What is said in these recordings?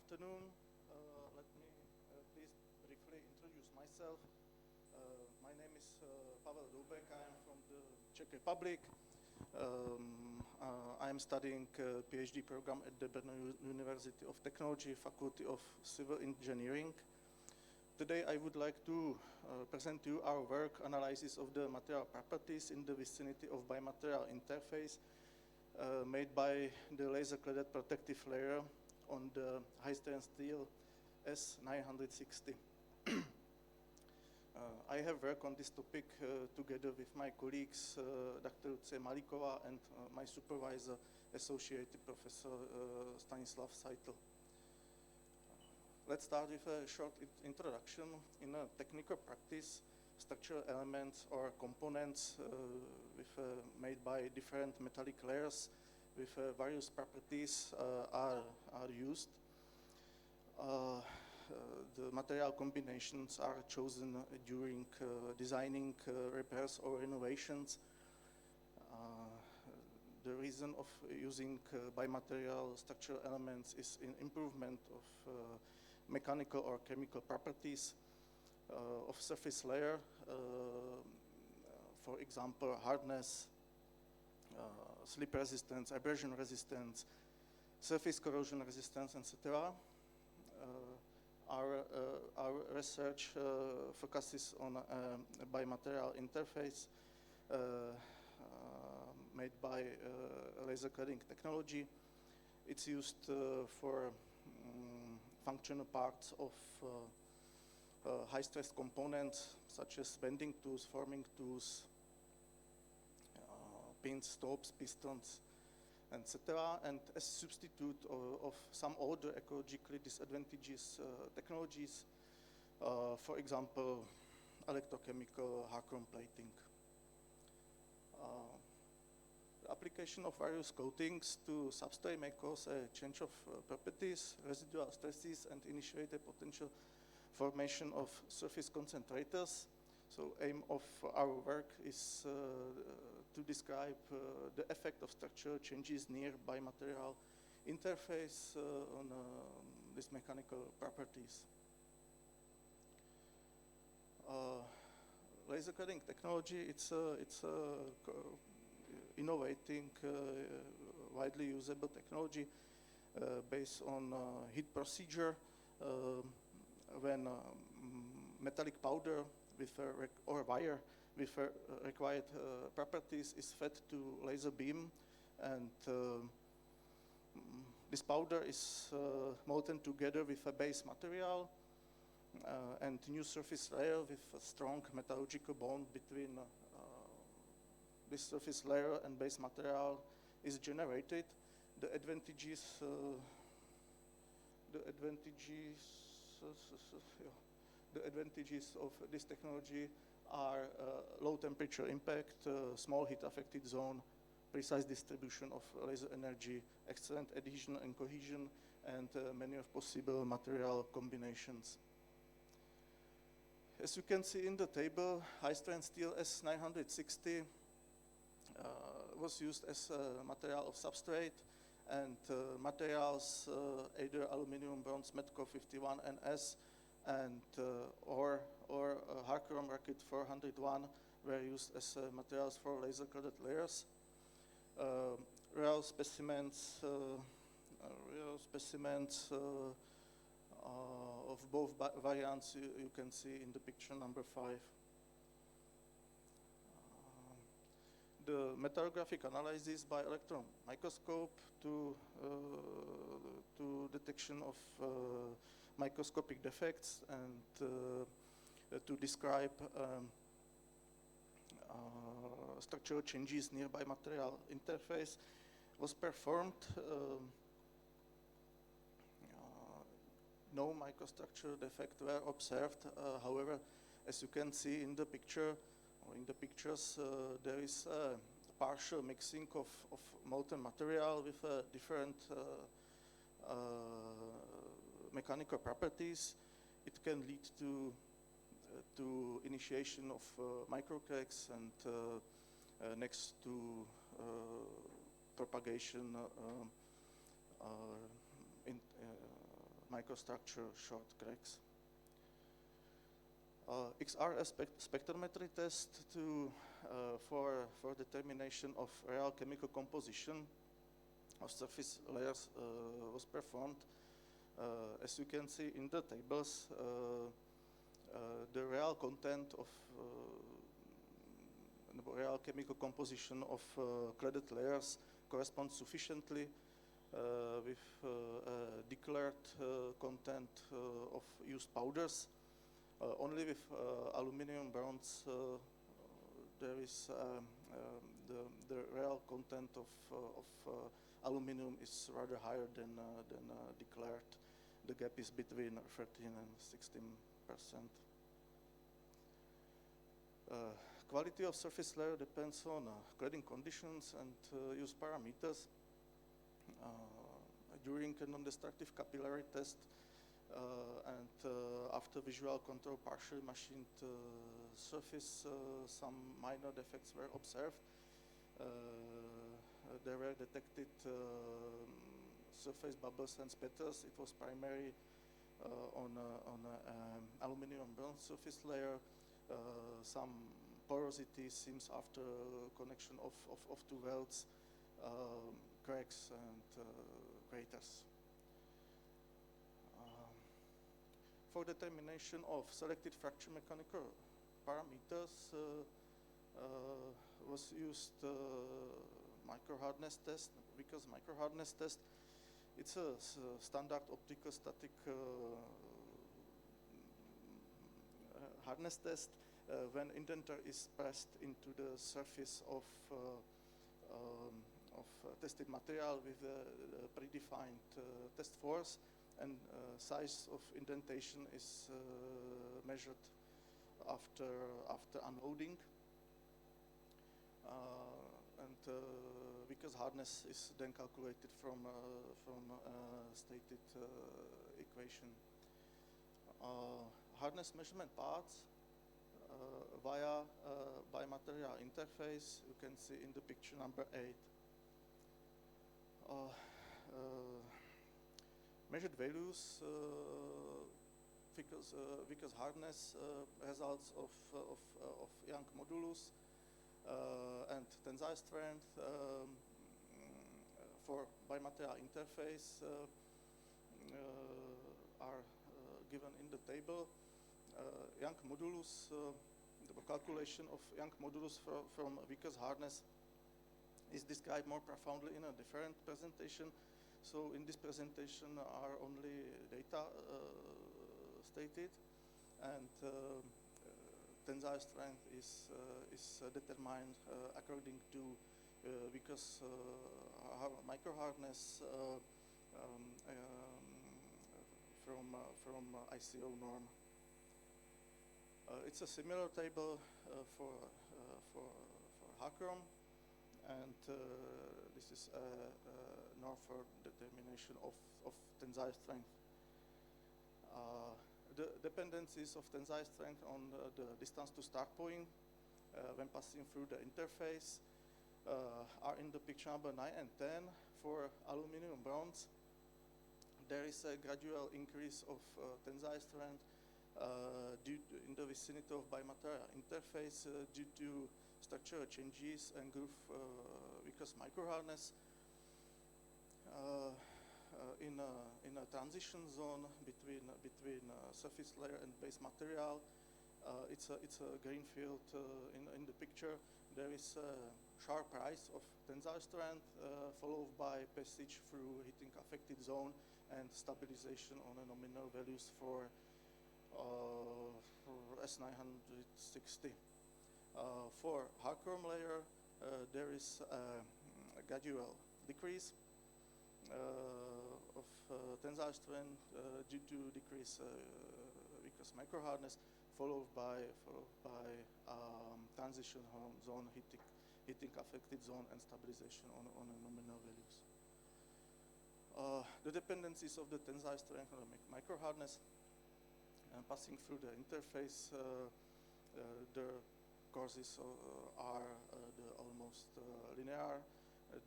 afternoon. Let me please briefly introduce myself. My name is Pavel Doubek. I am from the Czech Republic. I am studying a PhD program at the Brno University of Technology, Faculty of Civil Engineering. Today I would like to present to you our work, analysis of the material properties in the vicinity of bimaterial interface made by the laser-cladded protective layer on the high-strength steel S960. I have worked on this topic together with my colleagues, Dr. Lucie Malíková, and my supervisor, Associate Professor Stanislav Seitl. Let's start with a short introduction. In a technical practice, structural elements or components made by different metallic layers with various properties are used. The material combinations are chosen during designing, repairs or renovations. The reason of using bimaterial structural elements is in improvement of mechanical or chemical properties of surface layer, for example, hardness, slip resistance, abrasion resistance, surface corrosion resistance, etc. Our research focuses on a bimaterial interface made by laser cladding technology. It's used for functional parts of high-stress components such as bending tools, forming tools, pins, stops, pistons, etc. And as substitute of some older ecologically disadvantageous technologies, for example, electrochemical hard chrome plating. The application of various coatings to substrate may cause a change of properties, residual stresses, and initiate a potential formation of surface concentrators. So aim of our work is to describe the effect of structural changes near bimaterial interface on these mechanical properties. Laser cladding technology, it's innovating, widely usable technology based on heat procedure when metallic powder with or wire with required properties is fed to laser beam, and this powder is molten together with a base material and new surface layer with a strong metallurgical bond between this surface layer and base material is generated. The advantages of this technology are low temperature impact, small heat affected zone, precise distribution of laser energy, excellent adhesion and cohesion, and many of possible material combinations. As you can see in the table, high-strength steel S960 was used as a material of substrate, and materials either aluminum, bronze, Metco 51 NS, and or hard chrome Racket 401 were used as materials for laser cladded layers. Real specimens of both variants you can see in the picture number 5. The metallographic analysis by electron microscope to detection of microscopic defects and to describe structural changes nearby material interface was performed. No microstructure defect were observed. However, as you can see in the picture, or in the pictures, there is a partial mixing of molten material with different mechanical properties. It can lead to initiation of microcracks and next to propagation microstructure short cracks. XRS spectrometry test for determination of real chemical composition of surface layers was performed. As you can see in the tables, the real content of real chemical composition of cladded layers corresponds sufficiently with declared content of used powders. Only with aluminum bronze there is the real content of aluminum is rather higher than declared. The gap is between 13 and 16%. Quality of surface layer depends on cladding conditions and use parameters. During a non-destructive capillary test and after visual control partially machined surface, some minor defects were observed. There were detected surface bubbles and spatters. It was primarily on aluminum bronze surface layer. Some porosity seems after connection of two welds, cracks and craters. For determination of selected fracture mechanical parameters was used microhardness test. Because microhardness test, it's a standard optical static hardness test when indenter is pressed into the surface of tested material with a predefined test force, and size of indentation is measured after unloading. Because hardness is then calculated from stated equation. Hardness measurement parts via bimaterial interface, you can see in the picture number 8. Measured values because hardness results of Young modulus and tensile strength for bimaterial interface are given in the table. Young modulus, the calculation of Young modulus from viscous hardness is described more profoundly in a different presentation. So in this presentation are only data stated, and tensile strength is determined according to viscous microhardness from ICO norm. It's a similar table for Hakrom, and this is a norm for determination of tensile strength. The dependencies of tensile strength on the distance to start point when passing through the interface are in the picture number 9 and 10. For aluminum bronze, there is a gradual increase of tensile strength in the vicinity of bimaterial interface due to structural changes and groove viscous microhardness. In a transition zone between surface layer and base material, it's a green field in the picture. There is a sharp rise of tensile strength followed by passage through heating affected zone and stabilization on a nominal values for S960. For Hakrom layer, there is a gradual decrease of tensile strength due to decrease viscous microhardness, followed by transition zone, heating affected zone, and stabilization on nominal values. The dependencies of the tensile strength on the microhardness passing through the interface, the courses are almost linear.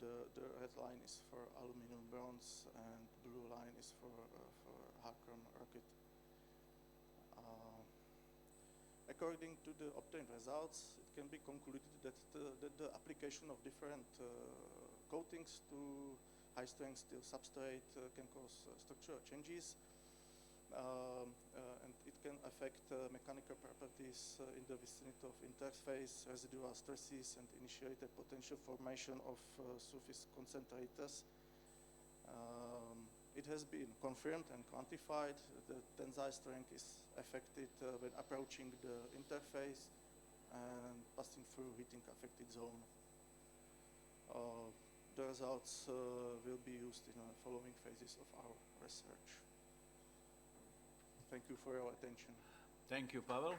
The red line is for aluminum bronze and blue line is for Hakrom. socket. According to the obtained results, it can be concluded that the application of different coatings to high-strength steel substrate can cause structural changes, and it can affect mechanical properties in the vicinity of interface, residual stresses, and initiate a potential formation of surface concentrators. It has been confirmed and quantified that tensile strength is affected when approaching the interface and passing through heating affected zone. The results will be used in the following phases of our research. Thank you for your attention. Thank you, Pavel.